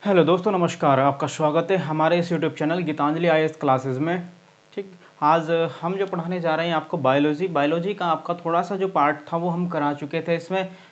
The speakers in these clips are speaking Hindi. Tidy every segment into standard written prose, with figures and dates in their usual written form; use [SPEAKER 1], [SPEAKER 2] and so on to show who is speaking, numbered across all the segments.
[SPEAKER 1] हेलो दोस्तों, नमस्कार। आपका स्वागत है हमारे इस YouTube channel Gitanjali IAS classes में। ठीक, आज हम जो पढ़ाने जा रहे हैं आपको बायोलॉजी का आपका थोड़ा सा जो पार्ट था वो हम करा चुके थे।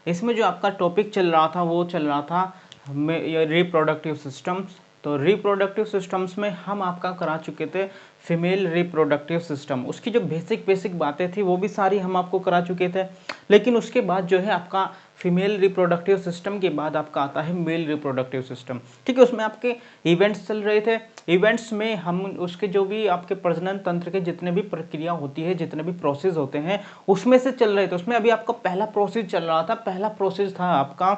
[SPEAKER 1] इसमें जो आपका टॉपिक चल रहा था वो चल रहा था रिप्रोडक्टिव सिस्टम्स। तो रिप्रोडक्टिव सिस्टम्स में हम आपका करा चुके थे फीमेल रिप्रोडक्टिव सिस्टम। उसकी जो बेसिक बातें थी वो भी सारी हम आपको करा चुके थे। लेकिन उसके बाद जो है आपका फीमेल रिप्रोडक्टिव सिस्टम के बाद आपका आता है मेल रिप्रोडक्टिव सिस्टम। ठीक है, उसमें आपके इवेंट्स चल रहे थे। इवेंट्स में हम उसके जो भी आपके प्रजनन तंत्र के जितने भी प्रक्रिया होती है, जितने भी प्रोसेस होते हैं उसमें से चल रहे थे। उसमें अभी आपका पहला प्रोसेस चल रहा था। पहला प्रोसेस था आपका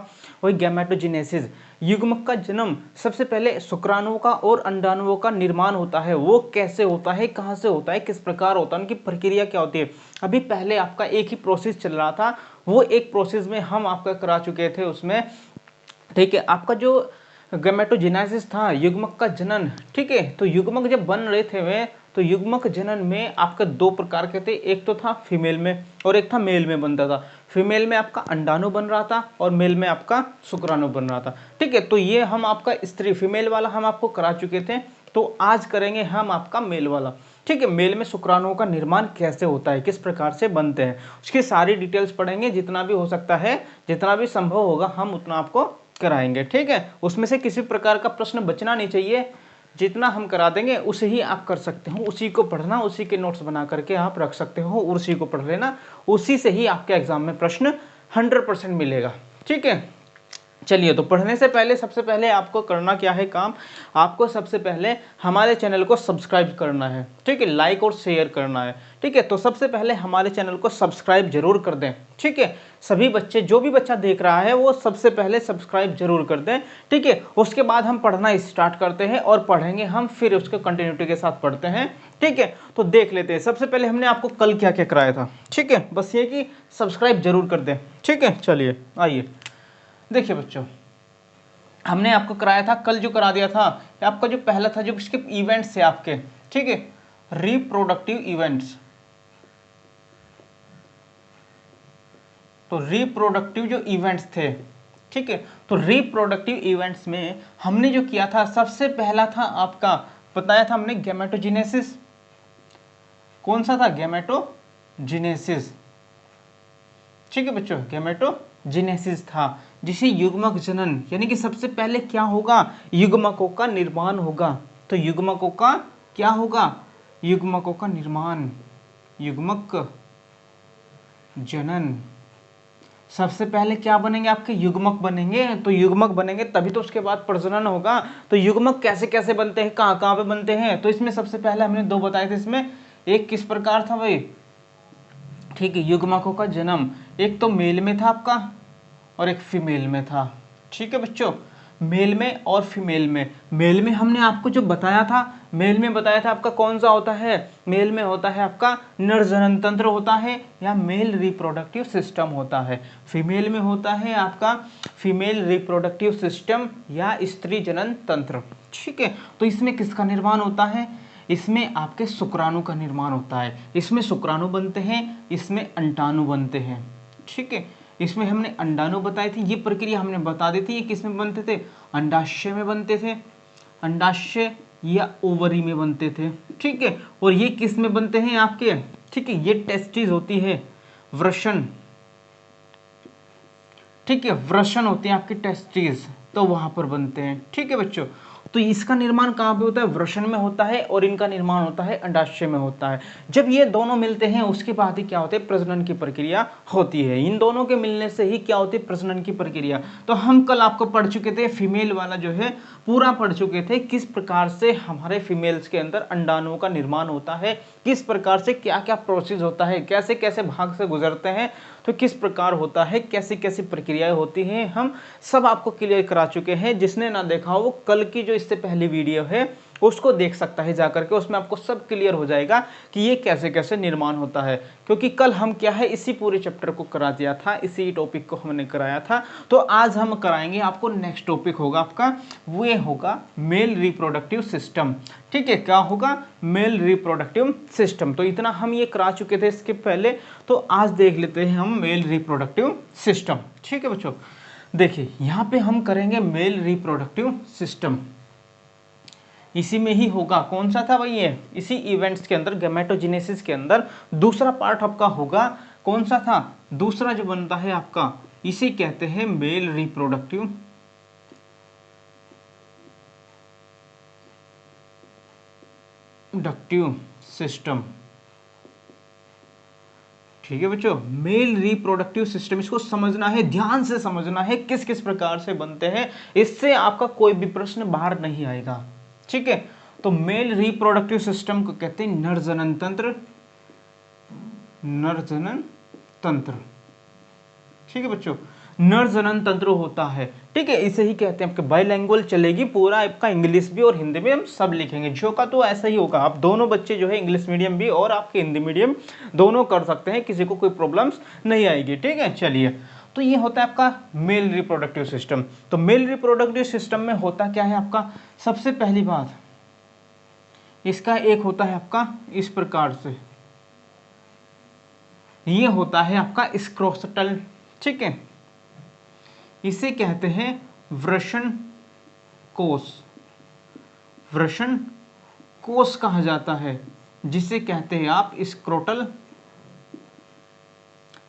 [SPEAKER 1] वही गैमेटोजेनेसिस, युग्मक का जन्म। सबसे पहले शुक्राणुओं का और अंडाणुओं का निर्माण होता है। वो कैसे होता है, कहाँ से होता है, किस प्रकार होता है, उनकी प्रक्रिया क्या होती है। अभी पहले आपका एक ही प्रोसेस चल रहा था, वो एक प्रोसेस में हम आपका करा चुके थे उसमें। ठीक है, आपका जो गैमेटोजेनेसिस था, युग्मक का जनन। ठीक है, तो युग्मक जब बन रहे थे वे, तो युग्मक जनन में आपका दो प्रकार के थे। एक तो था फीमेल में और एक था मेल में बनता था। फीमेल में आपका अंडाणु बन रहा था और मेल में आपका शुक्राणु बन रहा था। ठीक है, तो ये हम आपका स्त्री फीमेल वाला हम आपको करा चुके थे। तो आज करेंगे हम आपका मेल वाला। ठीक है, मेल में शुक्राणुओं का निर्माण कैसे होता है, किस प्रकार से बनते हैं, उसकी सारी डिटेल्स पढ़ेंगे। जितना भी हो सकता है, जितना भी संभव होगा हम उतना आपको कराएंगे। ठीक है, उसमें से किसी प्रकार का प्रश्न बचना नहीं चाहिए। जितना हम करा देंगे उसे ही आप कर सकते हो, उसी को पढ़ना, उसी के नोट्स बना करके आप रख सकते हो, उसी को पढ़ लेना। उसी से ही आपके एग्जाम में प्रश्न 100% मिलेगा। ठीक है, चलिए, तो पढ़ने से पहले सबसे पहले आपको करना क्या है काम, आपको सबसे पहले हमारे चैनल को सब्सक्राइब करना है। ठीक है, लाइक और शेयर करना है। ठीक है, तो सबसे पहले हमारे चैनल को सब्सक्राइब जरूर कर दें। ठीक है, सभी बच्चे, जो भी बच्चा देख रहा है वो सबसे पहले सब्सक्राइब जरूर कर दें। ठीक है, उसके बाद हम पढ़ना स्टार्ट करते हैं और पढ़ेंगे हम, फिर उसको कंटिन्यूटी के साथ पढ़ते हैं। ठीक है, तो देख लेते हैं सबसे पहले हमने आपको कल क्या क्या कराया था। ठीक है, बस ये कि सब्सक्राइब जरूर कर दें। ठीक है, चलिए आइए देखिए बच्चों, हमने आपको कराया था कल, जो करा दिया था आपका जो पहला था, जो इसके इवेंट्स थे आपके। ठीक है, रिप्रोडक्टिव इवेंट्स। तो रिप्रोडक्टिव जो इवेंट्स थे, ठीक है, तो रिप्रोडक्टिव इवेंट्स में हमने जो किया था, सबसे पहला था आपका, बताया था हमने गैमेटोजेनेसिस। कौन सा था? गैमेटोजेनेसिस। ठीक है बच्चों, गैमेटोजेनेसिस था, जिसे युग्मक जनन, यानी कि सबसे पहले क्या होगा, युग्मकों का निर्माण होगा। तो युग्मकों का क्या होगा? युग्मकों का निर्माण, युग्मक जनन। सबसे पहले क्या बनेंगे? आपके युग्मक बनेंगे। तो युग्मक बनेंगे तभी तो उसके बाद प्रजनन होगा। तो युग्मक कैसे कैसे बनते हैं, कहाँ कहाँ पे बनते हैं? तो इसमें सबसे पहले हमने दो बताए थे। इसमें एक किस प्रकार था भाई? ठीक है, युग्मकों का जन्म एक तो मेल में था आपका और एक फीमेल में था। ठीक है बच्चों, मेल में और फीमेल में। मेल में हमने आपको जो बताया था, मेल में बताया था आपका कौन सा होता है? मेल में होता है आपका नर जनन तंत्र होता है, या मेल रिप्रोडक्टिव सिस्टम होता है। फीमेल में होता है आपका फीमेल रिप्रोडक्टिव सिस्टम या स्त्री जनन तंत्र। ठीक है, तो इसमें किसका निर्माण होता है? इसमें आपके शुक्राणु का निर्माण होता है। इसमें शुक्राणु बनते हैं, इसमें अंडाणु बनते हैं। ठीक है, इसमें हमने अंडाणु बताए थे, ये प्रक्रिया हमने बता दी थी। ये किस में बनते थे? अंडाशय में बनते थे, अंडाशय या ओवरी में बनते थे। ठीक है, और ये किस में बनते हैं आपके? ठीक है, ये टेस्टिस होती है, वृषण। ठीक है, वृषण होते हैं आपके टेस्टिस, तो वहां पर बनते हैं। ठीक है बच्चों, तो इसका निर्माण कहाँ पे होता है? वृषण में होता है, और इनका निर्माण होता है अंडाशय में होता है। जब ये दोनों मिलते हैं उसके बाद ही क्या होता है? प्रजनन की प्रक्रिया होती है। इन दोनों के मिलने से ही क्या होती है? प्रजनन की प्रक्रिया। तो हम कल आपको पढ़ चुके थे, फीमेल वाला जो है पूरा पढ़ चुके थे, किस प्रकार से हमारे फीमेल्स के अंदर अंडाणुओं का निर्माण होता है, किस प्रकार से क्या क्या प्रोसेस होता है, कैसे कैसे भाग से गुजरते हैं, तो किस प्रकार होता है, कैसी कैसी प्रक्रियाएं होती हैं, हम सब आपको क्लियर करा चुके हैं। जिसने ना देखा हो वो कल की जो इससे पहली वीडियो है उसको देख सकता है जाकर के, उसमें आपको सब क्लियर हो जाएगा कि ये कैसे कैसे निर्माण होता है। क्योंकि कल हम क्या है, इसी पूरे चैप्टर को करा दिया था, इसी टॉपिक को हमने कराया था। तो आज हम कराएंगे आपको, नेक्स्ट टॉपिक होगा आपका, वो ये होगा मेल रिप्रोडक्टिव सिस्टम। ठीक है, क्या होगा? Male reproductive system. तो इतना हम ये करा चुके थे इसके पहले, तो आज देख लेते हैं हम मेल रिप्रोडक्टिव सिस्टम। ठीक है बच्चों, देखिए यहाँ पे हम करेंगे मेल रिप्रोडक्टिव सिस्टम, इसी में ही होगा। कौन सा था भाई ये, इसी इवेंट्स के अंदर गैमेटोजेनेसिस के अंदर दूसरा पार्ट आपका होगा। कौन सा था, दूसरा जो बनता है आपका, इसे कहते हैं मेल रिप्रोडक्टिव सिस्टम। ठीक है बच्चों, मेल रिप्रोडक्टिव सिस्टम, इसको समझना है, ध्यान से समझना है किस किस प्रकार से बनते हैं, इससे आपका कोई भी प्रश्न बाहर नहीं आएगा। ठीक है, तो मेल रिप्रोडक्टिव सिस्टम को कहते हैं नर जनन तंत्र, नर जनन तंत्र। ठीक है बच्चों, नर जनन तंत्र होता है। ठीक है, इसे ही कहते हैं, आपके बाइलैंग्वेज चलेगी, पूरा आपका इंग्लिश भी और हिंदी में हम सब लिखेंगे। जो का तो ऐसा ही होगा, आप दोनों बच्चे जो है इंग्लिश मीडियम भी और आपके हिंदी मीडियम दोनों कर सकते हैं, किसी को कोई प्रॉब्लम्स नहीं आएगी। ठीक है, चलिए, तो ये होता है आपका मेल रिप्रोडक्टिव सिस्टम। तो मेल रिप्रोडक्टिव सिस्टम में होता क्या है आपका, सबसे पहली बात इसका एक होता है आपका इस प्रकार से, ये होता है आपका स्क्रोस्टल। ठीक है, इसे कहते हैं वृषण कोश, वृषण कोश कहा जाता है, जिसे कहते हैं आप स्क्रोटल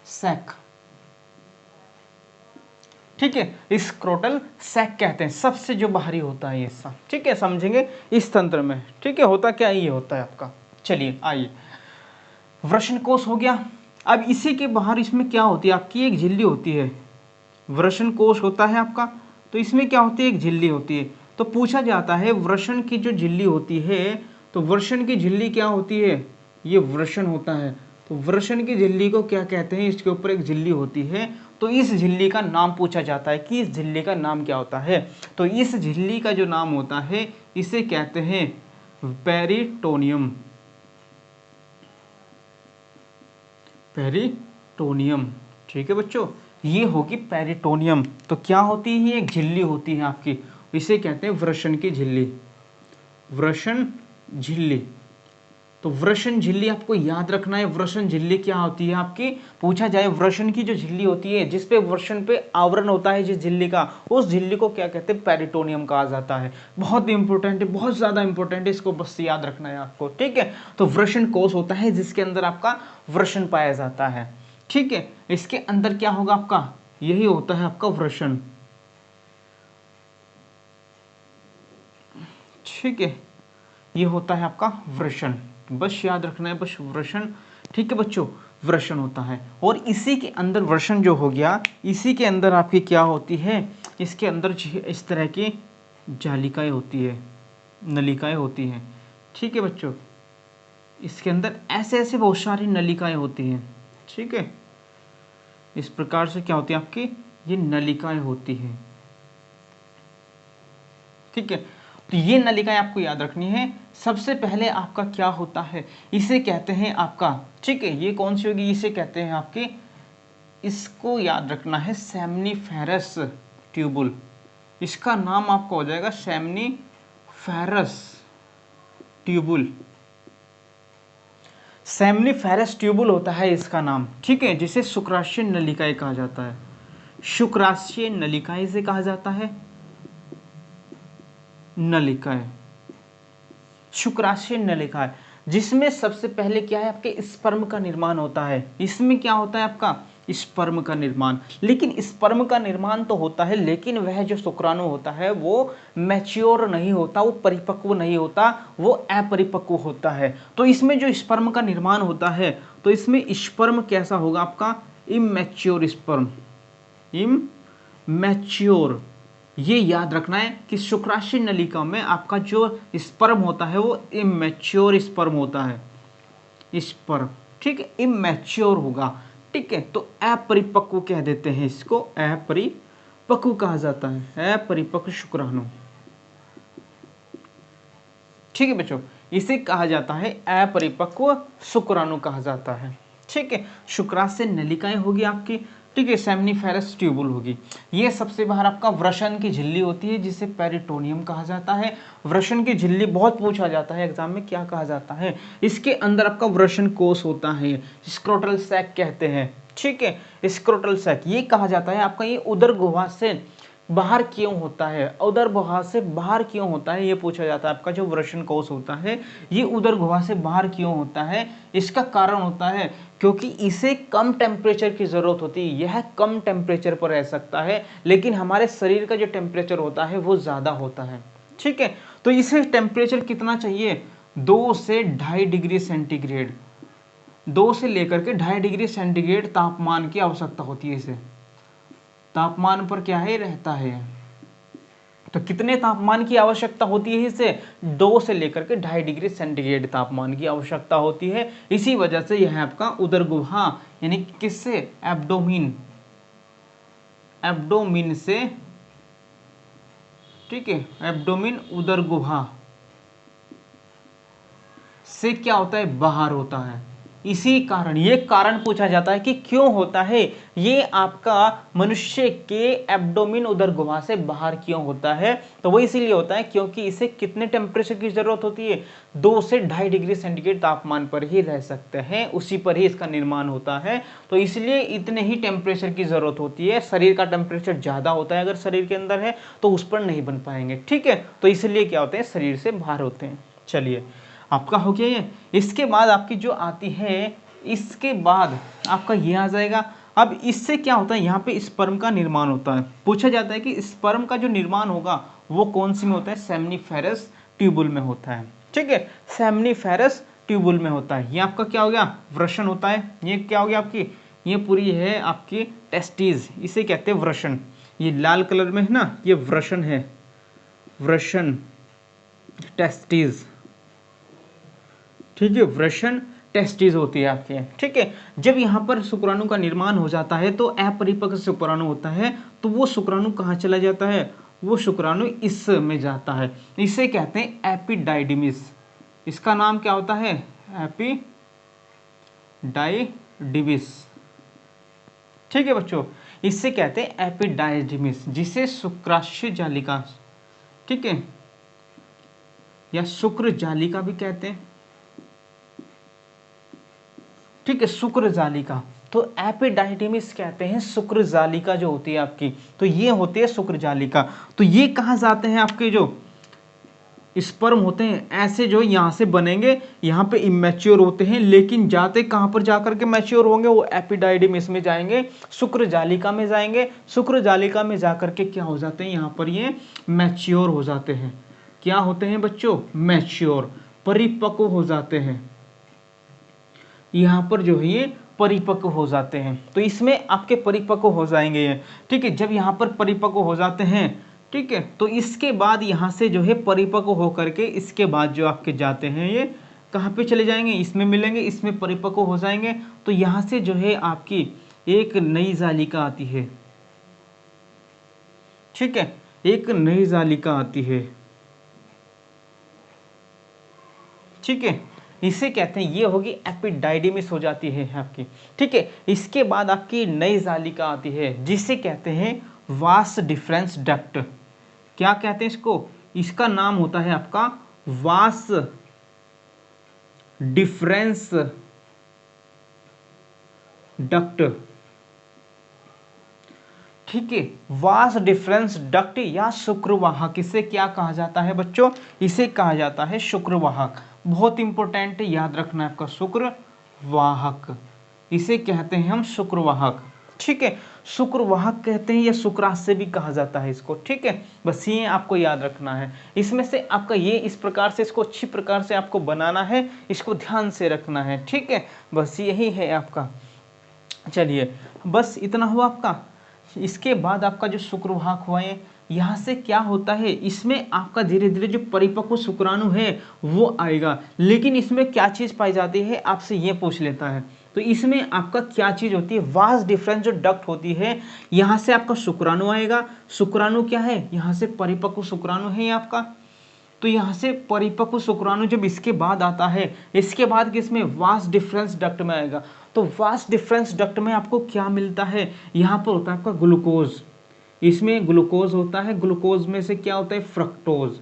[SPEAKER 1] सैक। ठीक है, स्क्रोटल सैक कहते हैं, सबसे जो बाहरी होता है ये सब। ठीक है, समझेंगे इस तंत्र में। ठीक है, होता क्या ये होता है आपका, चलिए आइए, वृषण कोश हो गया। अब इसी के बाहर इसमें क्या होती है आपकी, एक झिल्ली होती है। वृषण कोश होता है आपका, तो इसमें क्या होती है, एक झिल्ली होती है। तो पूछा जाता है वृषण की जो झिल्ली होती है, तो वृषण की झिल्ली क्या होती है, ये वृषण होता है। तो वृषण की झिल्ली को क्या कहते हैं, इसके ऊपर एक झिल्ली होती है। तो इस झिल्ली का नाम पूछा जाता है कि इस झिल्ली का नाम क्या होता है। तो इस झिल्ली का जो नाम होता है इसे कहते हैं पेरिटोनियम, पेरिटोनियम। ठीक है बच्चों, ये होगी पेरिटोनियम। तो क्या होती है, एक झिल्ली होती है आपकी, इसे कहते हैं वृषण की झिल्ली, वृषण झिल्ली। तो वृषण झिल्ली आपको याद रखना है, वृषण झिल्ली क्या होती है आपकी, पूछा जाए वृषण की जो झिल्ली होती है, जिसपे वृषण पे आवरण होता है जिस झिल्ली का, उस झिल्ली को क्या कहते हैं, पेरिटोनियम कहा जाता है। बहुत इंपॉर्टेंट है, बहुत ज्यादा इंपॉर्टेंट है, इसको बस याद रखना है आपको। ठीक है, तो वृषण कोश होता है जिसके अंदर आपका वृषण पाया जाता है। ठीक है, इसके अंदर क्या होगा आपका, यही होता है आपका वृषण। ठीक है, ये होता है आपका वृषण, बस याद रखना है, बस वृषण। ठीक है बच्चों, वृषण होता है। और इसी के अंदर वृषण जो हो गया, इसी के अंदर आपकी क्या होती है, इसके अंदर इस तरह की जालिकाएं होती है, नलिकाएं होती हैं। ठीक है बच्चों, इसके अंदर ऐसे ऐसे बहुत सारी नलिकाएं होती हैं। ठीक है, इस प्रकार से क्या होती है आपकी, ये नलिकाएं होती हैं। ठीक है, तो ये नलिकाएं आपको याद रखनी है। सबसे पहले आपका क्या होता है, इसे कहते हैं आपका, ठीक है, ये कौन सी होगी, इसे कहते हैं आपके, इसको याद रखना है सेमनीफेरस ट्यूबुल। इसका नाम आपका हो जाएगा सेमनीफेरस ट्यूबुल, सेमनीफेरस ट्यूबुल होता है इसका नाम। ठीक है, जिसे शुक्राशय नलिकाएं कहा जाता है, शुक्राशय नलिकाएं से कहा जाता है, नलिकाएं, शुक्राशय नलिकाएं, जिसमें सबसे पहले क्या है आपके स्पर्म का निर्माण होता है। इसमें क्या होता है आपका, स्पर्म का निर्माण। लेकिन स्पर्म का निर्माण तो होता है, लेकिन वह जो शुक्राणु होता है वो मैच्योर नहीं होता, वो परिपक्व नहीं होता, वो अपरिपक्व होता है। तो इसमें जो स्पर्म का निर्माण होता है, तो इसमें स्पर्म कैसा होगा आपका, इमैच्योर स्पर्म, इमैच्योर। ये याद रखना है कि शुक्राशय नलिका में आपका जो स्पर्म होता है वो इमैच्योर स्पर्म होता है, स्पर्म। ठीक है, इमैच्योर होगा। ठीक है, तो अपरिपक्व कह देते हैं इसको, अपरिपक्व कहा जाता है, अपरिपक्व शुक्राणु। ठीक है बच्चों, इसे कहा जाता है अपरिपक्व शुक्राणु कहा जाता है। ठीक है, शुक्राशय नलिकाएं होगी आपकी। ठीक है, सेमनीफेरस ट्यूबुल होगी। ये सबसे बाहर आपका वृषण की झिल्ली होती है जिसे पेरिटोनियम कहा जाता है। वृषण की झिल्ली बहुत पूछा जाता है एग्जाम में, क्या कहा जाता है, इसके अंदर आपका वृषण कोष होता है, स्क्रोटल सैक कहते हैं। ठीक है, स्क्रोटल सैक ये कहा जाता है आपका, ये उदर गुहा से बाहर क्यों होता है, उदर गुहा से बाहर क्यों होता है, ये पूछा जाता है। आपका जो वृषण कोष होता है ये उदर गुहा से बाहर क्यों होता है, इसका कारण होता है क्योंकि इसे कम टेम्परेचर की जरूरत होती है। यह कम टेम्परेचर पर रह सकता है, लेकिन हमारे शरीर का जो टेम्परेचर होता है वो ज्यादा होता है। ठीक है, तो इसे टेम्परेचर कितना चाहिए, 2 से 2.5 डिग्री सेंटीग्रेड, 2 से लेकर के 2.5 डिग्री सेंटीग्रेड तापमान की आवश्यकता होती है। इसे तापमान पर क्या है रहता है, तो कितने तापमान की आवश्यकता होती है इसे, 2 से लेकर के 2.5 डिग्री सेंटीग्रेड तापमान की आवश्यकता होती है। इसी वजह से यह आपका उदर गुहा यानी किससे, एब्डोमिन, एब्डोमिन से, ठीक है, एब्डोमिन उदर गुहा से क्या होता है, बाहर होता है। इसी कारण ये कारण पूछा जाता है कि क्यों होता है, ये आपका मनुष्य के एब्डोमिन उदर गुहा से बाहर क्यों होता है, तो वो इसीलिए होता है क्योंकि इसे कितने टेम्परेचर की जरूरत होती है, 2 से 2.5 डिग्री सेंटीग्रेड तापमान पर ही रह सकते हैं, उसी पर ही इसका निर्माण होता है। तो इसलिए इतने ही टेम्परेचर की जरूरत होती है। शरीर का टेम्परेचर ज्यादा होता है अगर शरीर के अंदर है तो उस पर नहीं बन पाएंगे। ठीक है, तो इसलिए क्या होते हैं, शरीर से बाहर होते हैं। चलिए आपका हो गया ये। इसके बाद आपकी जो आती है, इसके बाद आपका ये आ जाएगा। अब इससे क्या होता है, यहाँ पे स्पर्म का निर्माण होता है। पूछा जाता है कि स्पर्म का जो निर्माण होगा वो कौन सी में होता है, सेमनीफेरस ट्यूबुल में होता है। ठीक है, सेमनीफेरस ट्यूबुल में होता है। ये आपका क्या हो गया, वृषण होता है। ये क्या हो गया आपकी, ये पूरी है आपकी टेस्टिस, इसे कहते हैं वृषण। ये लाल कलर में है ना, ये वृषण है, वृषण टेस्टिस। ठीक है, वृषण टेस्टिस होती है आपके। ठीक है, जब यहाँ पर शुक्राणु का निर्माण हो जाता है तो अपरिपक्व शुक्राणु होता है, तो वो शुक्राणु कहाँ चला जाता है, वो शुक्राणु इस में जाता है। इसे कहते हैं एपिडाइडिमिस। इसका नाम क्या होता है, एपिडाइडिमिस। ठीक है बच्चों, इससे कहते हैं एपिडाइडिमिस, जिसे शुक्राशय जालिका, ठीक है, या शुक्र जालिका भी कहते हैं। ठीक है, शुक्र जालिका, तो एपिडाइडिमिस कहते हैं शुक्र जालिका जो होती है आपकी, तो ये होती है शुक्र जालिका। तो ये कहाँ जाते हैं, आपके जो स्पर्म होते हैं ऐसे जो यहाँ से बनेंगे, यहाँ पे इमेच्योर होते हैं, लेकिन जाते कहाँ पर जाकर के मैच्योर होंगे, वो एपिडाइडिमिस में जाएंगे, शुक्र जालिका में जाएंगे। शुक्र जालिका में जाकर के क्या हो जाते हैं, यहाँ पर ये मैच्योर हो जाते हैं। क्या होते हैं बच्चों, मैच्योर, परिपक्व हो जाते हैं। यहाँ पर जो है ये परिपक्व हो जाते हैं, तो इसमें आपके परिपक्व हो जाएंगे ये। ठीक है, जब यहाँ पर परिपक्व हो जाते हैं, ठीक है, तो इसके बाद यहाँ से जो है परिपक्व होकर के इसके बाद जो आपके जाते हैं ये कहाँ पे चले जाएंगे, इसमें मिलेंगे, इसमें परिपक्व हो जाएंगे। तो यहाँ से जो है आपकी एक नई जालिका आती है। ठीक है, एक नई जालिका आती है। ठीक है, इसे कहते हैं, ये होगी एपिडाइडिमिस हो जाती है आपकी। ठीक है, इसके बाद आपकी नई जालिका आती है जिसे कहते हैं वास डिफरेंस डक्ट। क्या कहते हैं इसको, इसका नाम होता है आपका वास डिफरेंस डक्ट। ठीक है, वास डिफरेंस डक्ट या शुक्रवाहक, इसे क्या कहा जाता है बच्चों, इसे कहा जाता है शुक्रवाहक। बहुत इंपॉर्टेंट है, याद रखना है आपका, शुक्रवाहक, इसे कहते हैं हम शुक्रवाहक। ठीक है, शुक्रवाहक कहते हैं या शुक्राशय भी कहा जाता है इसको। ठीक है, बस ये आपको याद रखना है। इसमें से आपका ये इस प्रकार से इसको अच्छी प्रकार से आपको बनाना है, इसको ध्यान से रखना है। ठीक है, बस यही है आपका। चलिए, बस इतना हुआ आपका। इसके बाद आपका जो शुक्रवाहक हुआ है, यहाँ से क्या होता है, इसमें आपका धीरे धीरे जो परिपक्व शुक्राणु है वो आएगा। लेकिन इसमें क्या चीज़ पाई जाती है, आपसे ये पूछ लेता है, तो इसमें आपका क्या चीज़ होती है, वास डिफरेंस जो डक्ट होती है, यहाँ से आपका शुक्राणु आएगा। शुक्राणु क्या है, यहाँ से परिपक्व शुक्राणु है ये आपका। तो यहाँ से परिपक्व शुक्राणु जब इसके बाद आता है, इसके बाद किसमें, वास डिफरेंस डक्ट में आएगा। तो वास डिफरेंस डक्ट में आपको क्या मिलता है, यहाँ पर होता है आपका ग्लूकोज, इसमें ग्लूकोज होता है, ग्लूकोज में से क्या होता है फ्रक्टोज,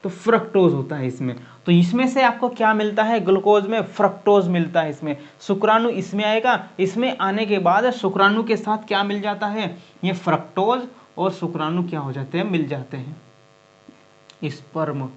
[SPEAKER 1] तो फ्रक्टोज होता है इसमें, तो इसमें से आपको क्या मिलता है, ग्लूकोज में फ्रक्टोज मिलता है, इसमें शुक्राणु इसमें आएगा, इसमें आने के बाद शुक्राणु के साथ क्या मिल जाता है, ये फ्रक्टोज और शुक्राणु क्या हो जाते हैं, मिल जाते हैं, स्पर्म,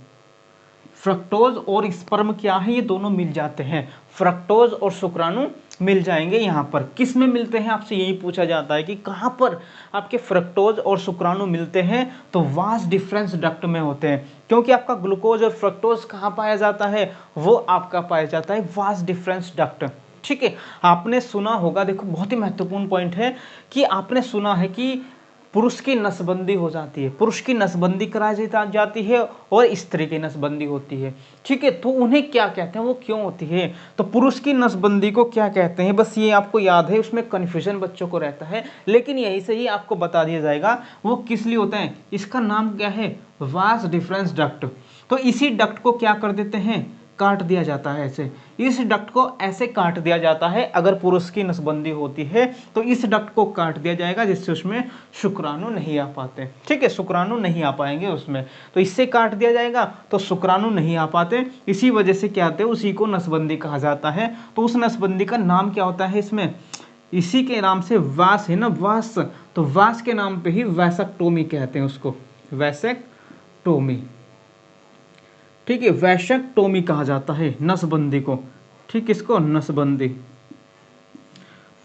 [SPEAKER 1] फ्रक्टोज और स्पर्म क्या है, ये दोनों मिल जाते हैं, फ्रक्टोज और शुक्राणु मिल जाएंगे। यहाँ पर किस में मिलते हैं, आपसे यही पूछा जाता है कि कहाँ पर आपके फ्रक्टोज और शुक्राणु मिलते हैं, तो वास डिफरेंस डक्ट में होते हैं, क्योंकि आपका ग्लूकोज और फ्रक्टोज कहाँ पाया जाता है, वो आपका पाया जाता है वास डिफरेंस डक्ट। ठीक है, आपने सुना होगा, देखो बहुत ही महत्वपूर्ण पॉइंट है कि आपने सुना है कि पुरुष की नसबंदी हो जाती है, पुरुष की नसबंदी कराई जाती है और स्त्री की नसबंदी होती है। ठीक है, तो उन्हें क्या कहते हैं, वो क्यों होती है, तो पुरुष की नसबंदी को क्या कहते हैं, बस ये आपको याद है, उसमें कन्फ्यूजन बच्चों को रहता है, लेकिन यही से ही आपको बता दिया जाएगा वो किस लिए होता है, इसका नाम क्या है, वास डिफरेंस डक्ट। तो इसी डक्ट को क्या कर देते हैं, काट दिया जाता है, ऐसे इस डक्ट को ऐसे काट दिया जाता है, अगर पुरुष की नसबंदी होती है तो इस डक्ट को काट दिया जाएगा, जिससे उसमें शुक्राणु नहीं आ पाते। ठीक है, शुक्राणु नहीं आ पाएंगे उसमें, तो इससे काट दिया जाएगा तो शुक्राणु नहीं आ पाते, इसी वजह से क्या होते हैं, उसी को नसबंदी कहा जाता है। तो उस नसबंदी का नाम क्या होता है, इसमें इसी के नाम से वास है ना, वास, तो वास के नाम पे ही वैसेक्टोमी कहते हैं उसको, वैसेक्टोमी। ठीक है, वैसेक्टोमी कहा जाता है नसबंदी को। ठीक, इसको नसबंदी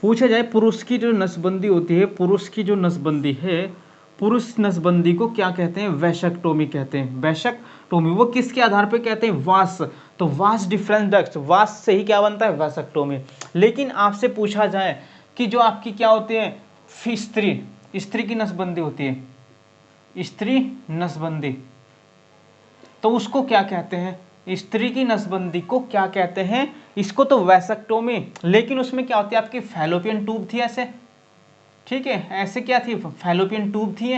[SPEAKER 1] पूछा जाए, पुरुष की जो नसबंदी होती है, पुरुष की जो नसबंदी है, पुरुष नसबंदी को क्या कहते हैं, वैसेक्टोमी कहते हैं, वैसेक्टोमी। वो किसके आधार पे कहते हैं, वास, तो वास डिफरेंस डक्ट, वास से ही क्या बनता है, वैसेक्टोमी। लेकिन आपसे पूछा जाए कि जो आपकी क्या होती है, स्त्री, स्त्री की नसबंदी होती है, स्त्री नसबंदी, तो उसको क्या कहते हैं, स्त्री की नसबंदी को क्या कहते हैं, इसको तो वैसेक्टोमी, लेकिन उसमें क्या होती है, आपकी फैलोपियन ट्यूब थी ऐसे। ठीक है, ऐसे क्या थी, फैलोपियन ट्यूब थी,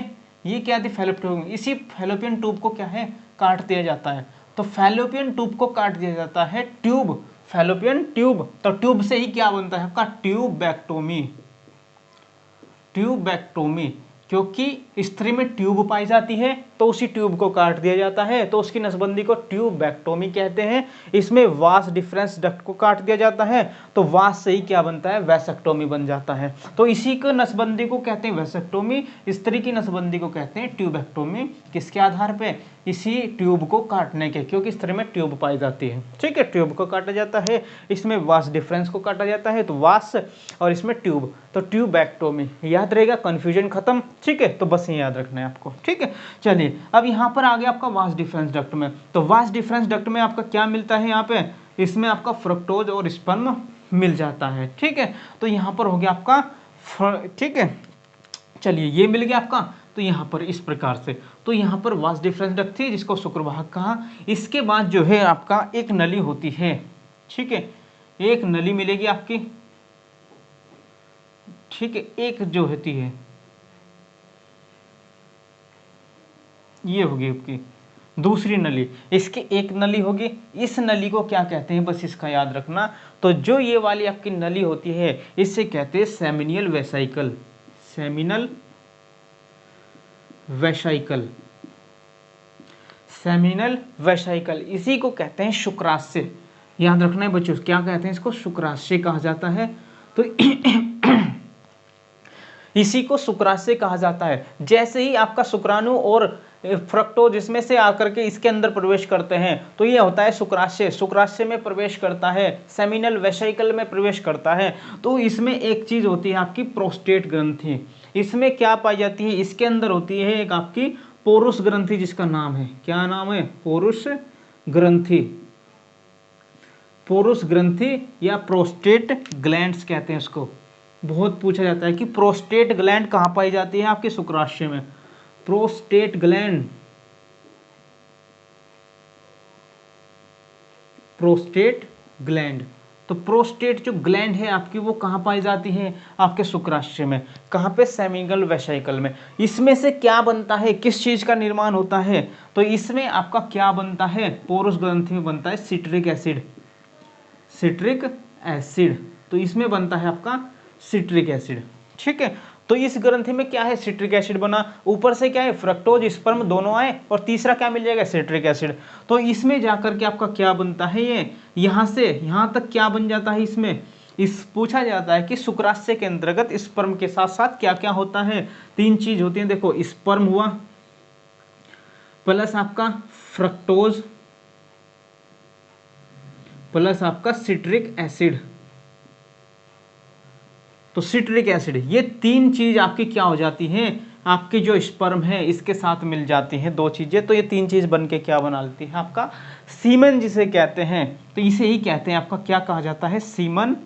[SPEAKER 1] ये क्या थी, फैलोपियन, इसी फैलोपियन ट्यूब को क्या है, काट दिया जाता है, तो फैलोपियन ट्यूब को काट दिया जाता है, ट्यूब, फैलोपियन ट्यूब, तो ट्यूब से ही क्या बनता है आपका, ट्यूबैक्टोमी, ट्यूबैक्टोमी, क्योंकि स्त्री में ट्यूब पाई जाती है तो उसी ट्यूब को काट दिया जाता है, तो उसकी नसबंदी को ट्यूबैक्टोमी कहते हैं। इसमें वास डिफरेंस डक्ट को काट दिया जाता है, तो वास से ही क्या बनता है, वैसेक्टोमी बन जाता है, तो इसी को नसबंदी को कहते हैं वैसेक्टोमी, स्त्री की नसबंदी को कहते हैं ट्यूबैक्टोमी। किसके आधार पे, इसी ट्यूब को काटने के, क्योंकि स्त्री में ट्यूब पाई जाती है। ठीक है, ट्यूब को काटा जाता है, इसमें वास डिफरेंस को काटा जाता है, तो वास, और इसमें ट्यूब, तो ट्यूबैक्टोमी, याद रहेगा, कंफ्यूजन खत्म। ठीक है, तो बस ये याद रखना है आपको। ठीक है, चलिए अब यहाँ पर आ गया आपका वास डिफरेंस डक्ट में, तो वास डिफरेंस डक्ट में आपका क्या मिलता है, यहाँ पे इसमें आपका फ्रक्टोज और स्पर्म मिल जाता है। ठीक है, तो यहाँ पर हो गया आपका, ठीक है, चलिए ये मिल गया आपका, तो यहाँ पर इस प्रकार से, तो यहाँ पर वास डिफरेंस डक्ट थी जिसको शुक्रवाहक कहा। इसके बाद जो है आपका एक नली होती है। ठीक है, एक नली मिलेगी आपकी। ठीक है, एक जो होती है ये होगी आपकी दूसरी नली, इसकी एक नली होगी, इस नली को क्या कहते हैं, बस इसका याद रखना। तो जो ये वाली आपकी नली होती है इससे कहते हैं seminal vesicle, seminal vesicle, seminal vesicle, इसी को कहते हैं शुक्राशय। याद रखना है बच्चों, क्या कहते हैं इसको, शुक्राशय कहा जाता है। तो इसी को शुक्राशय कहा जाता है। जैसे ही आपका शुक्राणु और फ्रक्टोज इसमें से आकर के इसके अंदर प्रवेश करते हैं तो ये होता है शुक्राशय, शुक्राशय में प्रवेश करता है, सेमिनल वेसाइकल में प्रवेश करता है। तो इसमें एक चीज होती है आपकी प्रोस्टेट ग्रंथि, इसमें क्या पाई जाती है, इसके अंदर होती है एक आपकी पोरुस ग्रंथि, जिसका नाम है, क्या नाम है, पोरुस ग्रंथि, पोरुस ग्रंथि या प्रोस्टेट ग्लैंड्स कहते हैं उसको। बहुत पूछा जाता है कि प्रोस्टेट ग्लैंड कहाँ पाई जाती है, आपके शुक्राशय में, प्रोस्टेट ग्लैंड, प्रोस्टेट ग्लैंड, तो प्रोस्टेट जो ग्लैंड है आपकी वो कहाँ पाई जाती है, आपके शुक्राशय में, कहाँ पे, सेमिनल वेसाइकल में। इसमें से क्या बनता है, किस चीज का निर्माण होता है, तो इसमें आपका क्या बनता है, पोरुस ग्रंथि में बनता है सिट्रिक एसिड, सिट्रिक एसिड, तो इसमें बनता है आपका सिट्रिक एसिड। ठीक है, तो इस ग्रंथि में क्या है, सिट्रिक एसिड बना, ऊपर से क्या है फ्रक्टोज स्पर्म दोनों आए, और तीसरा क्या मिल जाएगा, सिट्रिक एसिड। तो इसमें जाकर के आपका क्या बनता है, ये यहां से यहां तक क्या बन जाता है, इसमें इस पूछा जाता है कि शुक्राशय के अंतर्गत स्पर्म के साथ साथ क्या क्या होता है, तीन चीज होती है। देखो, स्पर्म हुआ प्लस आपका फ्रक्टोज प्लस आपका सिट्रिक एसिड। तो सिट्रिक एसिड, ये तीन चीज आपकी क्या हो जाती हैं, आपके जो स्पर्म है इसके साथ मिल जाती हैं, दो चीजें, तो ये तीन चीज बन के क्या बना लेती है, आपका सीमेन जिसे कहते हैं। तो इसे ही कहते हैं आपका क्या कहा जाता है, सीमन,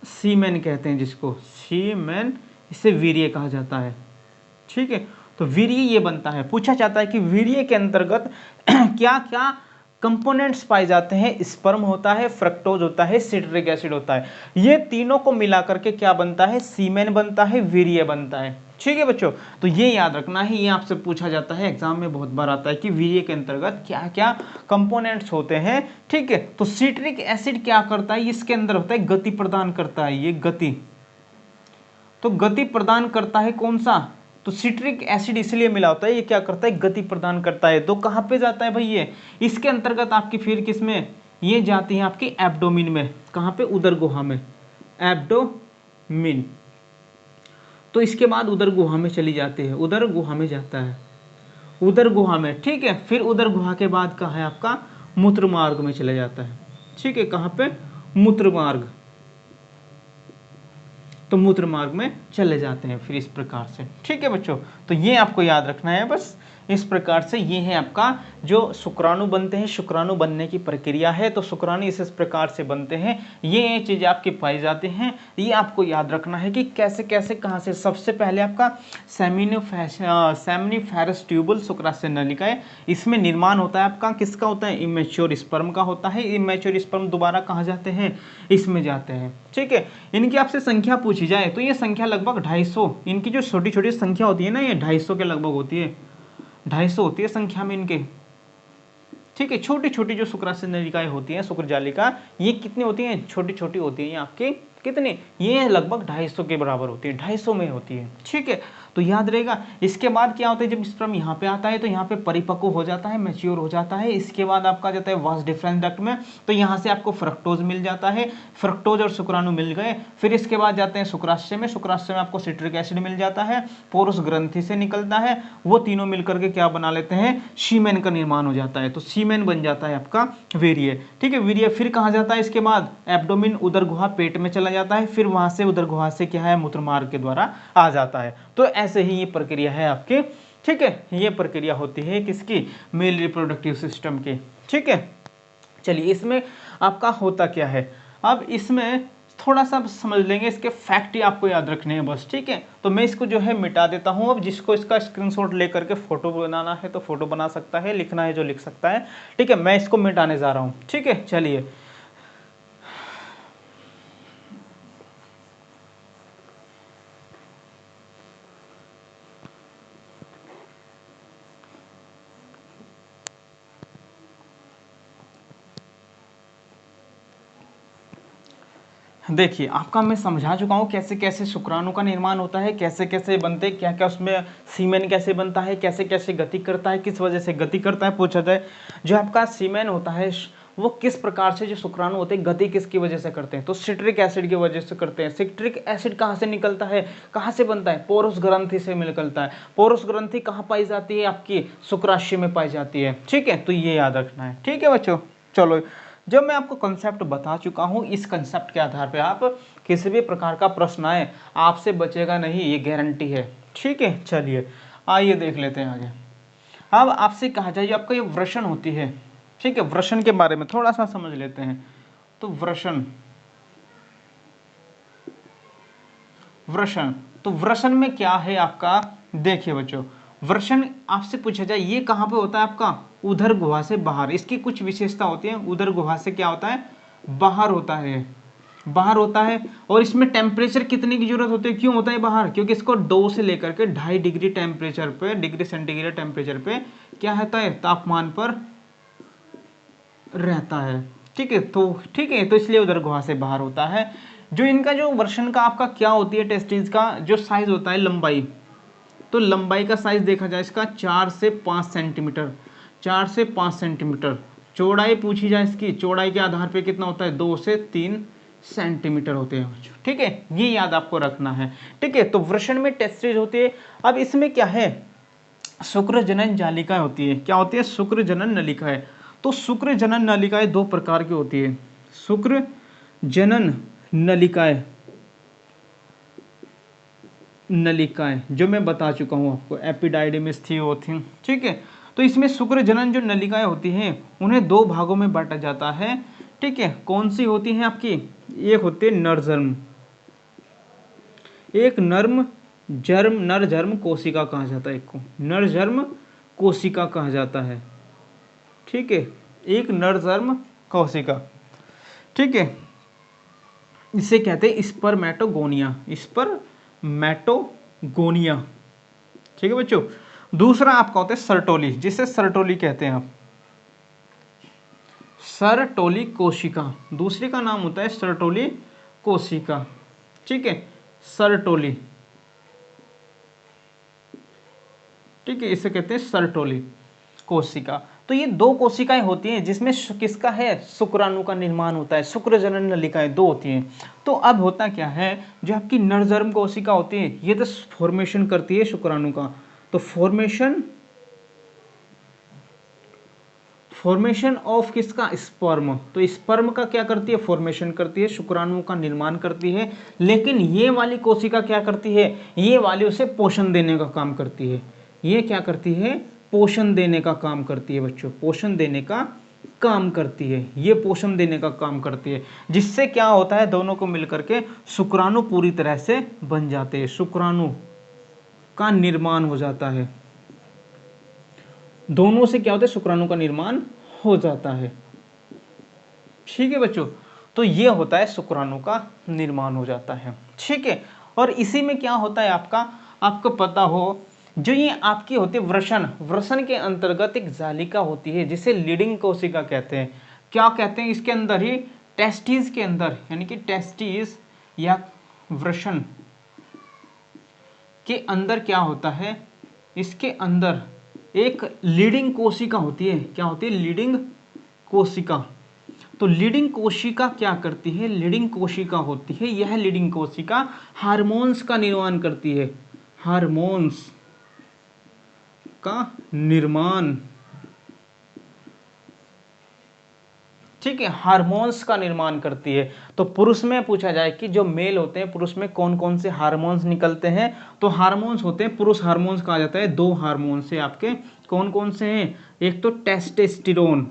[SPEAKER 1] सीमेन कहते हैं जिसको, सीमेन, इसे वीर्य कहा जाता है। ठीक है, तो वीर्य ये बनता है। पूछा जाता है कि वीर्य के अंतर्गत क्या क्या कंपोनेंट्स पाए जाते हैं, स्पर्म होता है, फ्रक्टोज होता है, सिट्रिक एसिड होता है, ये तीनों को मिलाकर के क्या बनता है, सीमेन बनता है, वीर्य बनता है। ठीक है बच्चों, तो ये याद रखना है, ये आपसे पूछा जाता है, एग्जाम में बहुत बार आता है कि वीर्य के अंतर्गत क्या क्या कंपोनेंट्स होते हैं। ठीक है, तो सिट्रिक एसिड क्या करता है, इसके अंदर होता है गति प्रदान करता है, ये गति, तो गति प्रदान करता है कौन सा, तो सिट्रिक एसिड इसलिए मिला होता है, ये क्या करता है, गति प्रदान करता है। तो कहां पे जाता है भाई ये, इसके अंतर्गत आपकी फिर किसमें, ये जाती है आपकी एब्डोमिन में, कहां पे, उदर गुहा में, एब्डोमिन। तो इसके बाद उदर गुहा में चली जाती है, उदर गुहा में जाता है, उदर गुहा में। ठीक है, फिर उदर गुहा के बाद कहा है आपका मूत्र मार्ग में चले जाता है। ठीक है, कहां पे, मूत्र मार्ग, तो मूत्र मार्ग में चले जाते हैं फिर इस प्रकार से। ठीक है बच्चों, तो ये आपको याद रखना है बस इस प्रकार से। ये है आपका जो शुक्राणु बनते हैं, शुक्राणु बनने की प्रक्रिया है, तो शुक्राणु इस प्रकार से बनते हैं, ये चीजें आपकी पाई जाती हैं। ये आपको याद रखना है कि कैसे कैसे कहाँ से। सबसे पहले आपका सेमिनिफेरस ट्यूबुल शुक्राशय नलिकाएं, इसमें निर्माण होता है आपका किसका होता है, इमेच्योर स्पर्म का होता है। इमेच्योर स्पर्म दोबारा कहाँ जाते हैं, इसमें जाते हैं। ठीक है, इनकी आपसे संख्या पूछी जाए तो ये संख्या लगभग 250, इनकी जो छोटी छोटी संख्या होती है ना, ये 250 के लगभग होती है, 250 होती है संख्या में इनके। ठीक है, छोटी छोटी जो शुक्राशय नलिकाएं होती हैं, शुक्र जालिका, ये कितनी होती हैं, छोटी छोटी होती है, ये आपकी कितनी, ये लगभग 250 के बराबर होती है, 250 में होती है। ठीक है, तो याद रहेगा। इसके बाद क्या होता है, जब स्पर्म यहाँ पे आता है तो यहाँ पे परिपक्व हो जाता है, मैच्योर हो जाता है। इसके बाद आपका जाता है वास डिफरेंस डक्ट में, तो यहाँ से आपको फ्रक्टोज मिल जाता है, फ्रक्टोज और शुक्राणु मिल गए। फिर इसके बाद जाते हैं शुक्राशय में, शुक्राशय में आपको सिट्रिक एसिड मिल जाता है, पोरस ग्रंथि से निकलता है, वो तीनों मिलकर के क्या बना लेते हैं, सीमेन का निर्माण हो जाता है। तो सीमेन बन जाता है आपका वीर्य। ठीक है, वीर्य फिर कहाँ जाता है, इसके बाद एब्डोमिन, उदर गुहा, पेट में चला जाता है, फिर वहां से उदर गुहा से क्या है, मूत्र मार्ग के द्वारा आ जाता है। तो ऐसे ही ये प्रक्रिया है आपकी। ठीक है, ये प्रक्रिया होती है किसकी, मेल रिप्रोडक्टिव सिस्टम की। ठीक है, चलिए इसमें आपका होता क्या है, अब इसमें थोड़ा सा समझ लेंगे, इसके फैक्ट ही आपको याद रखने हैं बस। ठीक है, तो मैं इसको जो है मिटा देता हूं। अब जिसको इसका स्क्रीनशॉट लेकर के फोटो बनाना है तो फोटो बना सकता है, लिखना है जो लिख सकता है। ठीक है, मैं इसको मिटाने जा रहा हूं। ठीक है, चलिए देखिए, आपका मैं समझा चुका हूँ कैसे कैसे शुक्राणु का निर्माण होता है, कैसे कैसे बनते, क्या क्या उसमें सीमेन कैसे बनता है, कैसे कैसे गति करता है, किस वजह से गति करता है। पूछा जाए जो आपका सीमेन होता है वो किस प्रकार से, जो शुक्राणु होते हैं गति किसकी वजह से करते हैं, तो सिट्रिक एसिड की वजह से करते हैं। सिट्रिक एसिड कहाँ से निकलता है, कहाँ से बनता है, पोरस ग्रंथि से निकलता है। पोरस ग्रंथि कहाँ पाई जाती है, आपकी शुक्राशय में पाई जाती है। ठीक है, तो ये याद रखना है। ठीक है बच्चों, चलो जब मैं आपको कंसेप्ट बता चुका हूं, इस कंसेप्ट के आधार पे आप किसी भी प्रकार का प्रश्न आए आपसे बचेगा नहीं, ये गारंटी है। ठीक है, चलिए आइए देख लेते हैं आगे। अब आपसे कहा जाए आपका ये वृषण होती है। ठीक है, वृषण के बारे में थोड़ा सा समझ लेते हैं। तो वृषण, वृषण, तो वृषण में क्या है आपका, देखिए बच्चों, वृषण आपसे पूछा जाए ये कहाँ पे होता है आपका, उदर गुहा से बाहर। इसकी कुछ विशेषता होती है, उदर गुहा से क्या होता है, बाहर होता है, बाहर होता है। और इसमें टेम्परेचर कितने की जरूरत होती है, क्यों होता है बाहर, क्योंकि इसको 2 से लेकर के 2.5 डिग्री टेम्परेचर पे, डिग्री सेंटीग्रेड टेम्परेचर पे क्या होता है, तापमान पर रहता है। ठीक है, तो इसलिए उदर गुहा से बाहर होता है। जो इनका जो वर्षण का आपका क्या होती है, टेस्टिस का जो साइज होता है लंबाई, तो लंबाई का साइज देखा जाए इसका 4 से 5 सेंटीमीटर, 4 से 5 सेंटीमीटर। चौड़ाई पूछी जाए इसकी, चौड़ाई के आधार पे कितना होता है, 2 से 3 सेंटीमीटर होते हैं बच्चों। ठीक है, ये याद आपको रखना है। ठीक है, तो वृषण में टेस्टिस होती है। अब इसमें क्या है, शुक्र जनन जालिका होती है। क्या होती है, शुक्र जनन नलिकाएं। तो शुक्र जनन नलिकाएं दो प्रकार की होती है। शुक्र जनन नलिकाएं, नलिकाएं जो मैं बता चुका हूं आपको, एपिडाइडिमिस थी वो थी। ठीक है, तो इसमें शुक्र जनन जो नलिकाएं होती हैं उन्हें दो भागों में बांटा जाता है। ठीक है, कौन सी होती हैं आपकी, एक होती है नरजर्म, एक नरजर्म कोशिका कहा जाता है, एक को नरजर्म कोशिका कहा जाता है। ठीक है, एक नरजर्म कोशिका। ठीक है, इसे कहते हैं स्पर्मेटोगोनिया, स्पर्मेटोगोनिया। ठीक है बच्चों, दूसरा आपका होता है सर्टोली, जिसे सर्टोली कहते हैं आप, सर्टोली कोशिका। दूसरी का नाम होता है सर्टोली कोशिका। ठीक है, सर्टोली। ठीक है, इसे कहते हैं सर्टोली कोशिका। तो ये दो कोशिकाएं होती हैं जिसमें किसका है, शुक्राणु का निर्माण होता है। शुक्र जनन नलिकाएं दो होती हैं। तो अब होता क्या है, जो आपकी नरजर्म कोशिका होती है ये तो फॉर्मेशन करती है शुक्राणु का। तो फॉर्मेशन ऑफ किसका, स्पर्म। तो स्पर्म का क्या करती है, फॉर्मेशन करती है, शुक्राणु का निर्माण करती है। लेकिन ये वाली कोशिका क्या करती है, ये वाली उसे पोषण देने का काम करती है। ये क्या करती है, पोषण देने का काम करती है बच्चों, पोषण देने का काम करती है। ये पोषण देने का काम करती है, जिससे क्या होता है, दोनों को मिलकर के शुक्राणु पूरी तरह से बन जाते हैं, शुक्राणु का निर्माण हो जाता है। दोनों से क्या होता है, शुक्राणु का निर्माण हो जाता है। ठीक है बच्चों, तो ये होता है शुक्राणु का निर्माण हो जाता है। ठीक है, और इसी में क्या होता है आपको पता हो, जो ये आपकी होती है वृषण के अंतर्गत एक जालिका होती है जिसे लीडिंग कोशिका कहते हैं। क्या कहते हैं, इसके अंदर ही टेस्टिस के अंदर, यानी कि टेस्टिस या वृषण के अंदर क्या होता है, इसके अंदर एक लीडिंग कोशिका होती है। क्या होती है, लीडिंग कोशिका। तो लीडिंग कोशिका क्या करती है, लीडिंग कोशिका होती है, यह लीडिंग कोशिका हार्मोन्स का निर्माण करती है, हार्मोन्स का निर्माण। ठीक है, हार्मोन्स का निर्माण करती है। तो पुरुष में पूछा जाए कि जो मेल होते हैं, पुरुष में कौन कौन से हार्मोन्स निकलते हैं, तो हार्मोन्स होते हैं, पुरुष हार्मोन्स कहा जाता है, दो हार्मोन्स से आपके कौन कौन से हैं, एक तो टेस्टोस्टेरोन।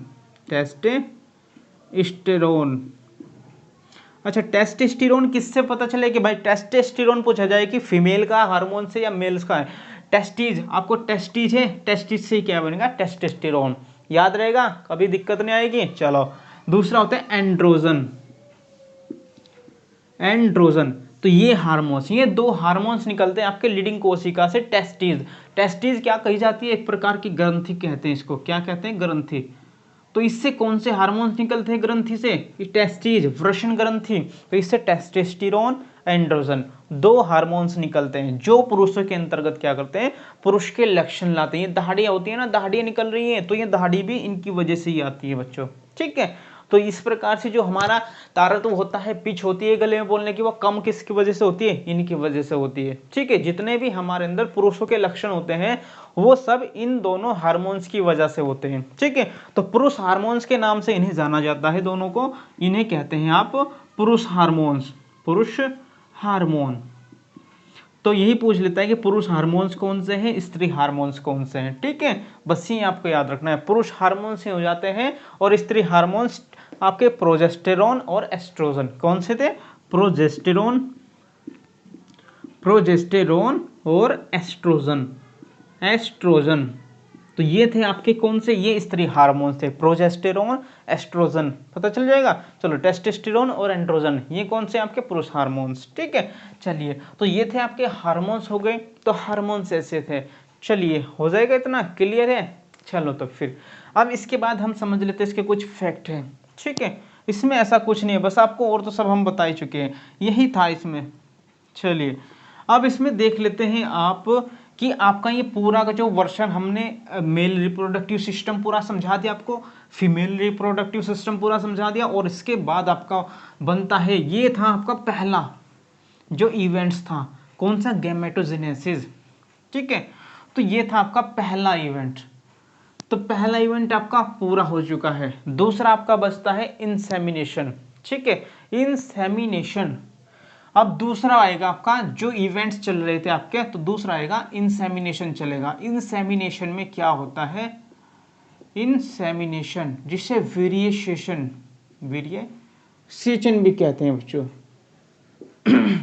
[SPEAKER 1] अच्छा, टेस्टोस्टेरोन किससे पता चले कि भाई टेस्टोस्टेरोन पूछा जाए कि फीमेल का हार्मोन से या मेल्स का है, टेस्टिज, आपको टेस्टिज है, टेस्टिज से क्या बनेगा, टेस्टोस्टेरोन। याद रहेगा, कभी दिक्कत नहीं आएगी। चलो, दूसरा होता है एंड्रोजन। एंड्रोजन, तो ये हार्मोन्स, ये दो हार्मोन्स निकलते हैं आपके लीडिंग कोशिका से। टेस्टिज क्या कही जाती है, एक प्रकार की ग्रंथि कहते हैं इसको। क्या कहते हैं, ग्रंथि। तो इससे कौन से हार्मोन्स निकलते हैं ग्रंथि से, टेस्टिज, वृषण ग्रंथि। तो इससे टेस्टोस्टेरोन, एंड्रोजन, दो हार्मोन्स निकलते हैं जो पुरुषों के अंतर्गत क्या करते हैं, पुरुष के लक्षण लाते हैं। ये दहाड़ियां होती है ना, दहाड़ियां निकल रही हैं, तो ये दहाड़ी भी इनकी वजह से ही आती है बच्चों। ठीक है, तो इस प्रकार से जो हमारा तारत्व होता है, पिच होती है गले में बोलने की, वो कम किसकी वजह से होती है, इनकी वजह से होती है। ठीक है, जितने भी हमारे अंदर पुरुषों के लक्षण होते हैं वो सब इन दोनों हार्मोन्स की वजह से होते हैं। ठीक है, तो पुरुष हार्मोन्स के नाम से इन्हें जाना जाता है, दोनों को, इन्हें कहते हैं आप पुरुष हार्मोन्स, पुरुष हार्मोन। तो यही पूछ लेता है कि पुरुष हार्मोन्स कौन से हैं, स्त्री हार्मोन्स कौन से हैं। ठीक है, बस ये आपको याद रखना है, पुरुष हार्मोन्स हो जाते हैं और स्त्री हार्मोन्स आपके प्रोजेस्टेरॉन और एस्ट्रोजन। कौन से थे, प्रोजेस्टेरॉन और एस्ट्रोजन। तो ये थे आपके कौन से, ये स्त्री हार्मोन्स थे, प्रोजेस्टेरॉन, एस्ट्रोजन। पता चल जाएगा। चलो, टेस्टोस्टेरोन और एंड्रोजन ये कौन से आपके पुरुष हार्मोन्स। ठीक है, चलिए, तो ये थे आपके हार्मोन्स हो गए। तो हार्मोन्स ऐसे थे। चलिए, हो जाएगा, इतना क्लियर है। चलो, तो फिर अब इसके बाद हम समझ लेते हैं इसके कुछ फैक्ट हैं। ठीक है, इसमें ऐसा कुछ नहीं है, बस आपको और तो सब हम बता ही चुके हैं, यही था इसमें। चलिए अब इसमें देख लेते हैं आप कि आपका ये पूरा का जो वर्षन हमने मेल रिप्रोडक्टिव सिस्टम पूरा समझा दिया आपको, फीमेल रिप्रोडक्टिव सिस्टम पूरा समझा दिया, और इसके बाद आपका बनता है, ये था आपका पहला जो इवेंट्स था, कौन सा, गैमेटोजेनेसिस। ठीक है, तो ये था आपका पहला इवेंट। तो पहला इवेंट आपका पूरा हो चुका है। दूसरा आपका बचता है इंसेमिनेशन। ठीक है, इंसेमिनेशन। अब दूसरा आएगा आपका, जो इवेंट्स चल रहे थे आपके, तो दूसरा आएगा इंसेमिनेशन चलेगा। इंसेमिनेशन में क्या होता है, इंसेमिनेशन जिसे वीर्यसेचन, वीर्यसेचन भी कहते हैं बच्चों।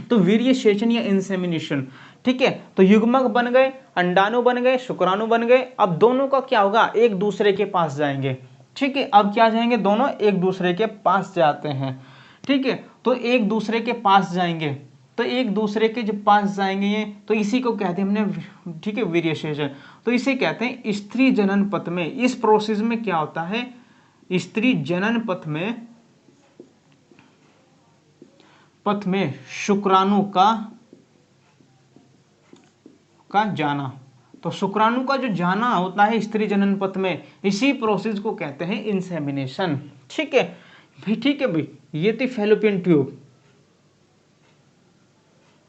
[SPEAKER 1] तो वीर्यसेचन या इंसेमिनेशन। ठीक है, तो युग्मक बन गए, अंडाणु बन गए, शुक्राणु बन गए। अब दोनों का क्या होगा, एक दूसरे के पास जाएंगे। ठीक है, अब क्या जाएंगे, दोनों एक दूसरे के पास जाते हैं। ठीक है, तो एक दूसरे के पास जाएंगे, तो एक दूसरे के जब पास जाएंगे ये, तो इसी को कहते हैं हमने, ठीक है, वीर्यसेचन। तो इसे कहते हैं स्त्री जनन पथ में। इस प्रोसेस में क्या होता है, स्त्री जनन पथ में शुक्राणु का जाना। तो शुक्राणु का जो जाना होता है स्त्री जनन पथ में, इसी प्रोसेस को कहते हैं इंसेमिनेशन। ठीक है भाई, ठीक है भाई, ये थी फैलोपियन ट्यूब।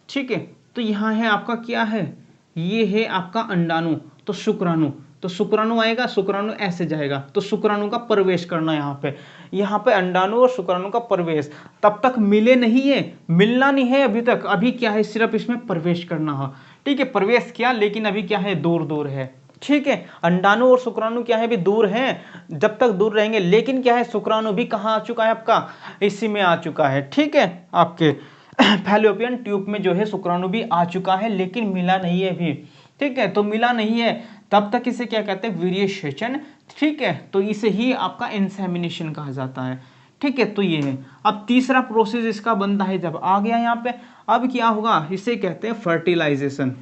[SPEAKER 1] ठीक है, तो यहां है आपका क्या है, ये है आपका अंडाणु, तो शुक्राणु। तो शुक्राणु आएगा, शुक्राणु ऐसे जाएगा, तो शुक्राणु का प्रवेश करना यहाँ पे अंडाणु और शुक्राणु का प्रवेश। तब तक मिले नहीं है, मिलना नहीं है अभी तक, अभी क्या है, सिर्फ इसमें प्रवेश करना हो। ठीक है, प्रवेश किया, लेकिन अभी क्या है, दूर दूर है। ठीक है, अंडाणु और शुक्राणु क्या है, भी दूर हैं, जब तक दूर रहेंगे, लेकिन क्या है, शुक्राणु भी कहाँ आ चुका है आपका, इसी में आ चुका है। ठीक है, आपके फैलोपियन ट्यूब में जो है शुक्राणु भी आ चुका है, लेकिन मिला नहीं है अभी। ठीक है, तो मिला नहीं है, तब तक इसे क्या कहते हैं, वीर्यसेचन। ठीक है, तो इसे ही आपका इंसेमिनेशन कहा जाता है। ठीक है, तो ये है। अब तीसरा प्रोसेस इसका बनता है, जब आ गया यहाँ पे, अब क्या होगा, इसे कहते हैं फर्टिलाइजेशन।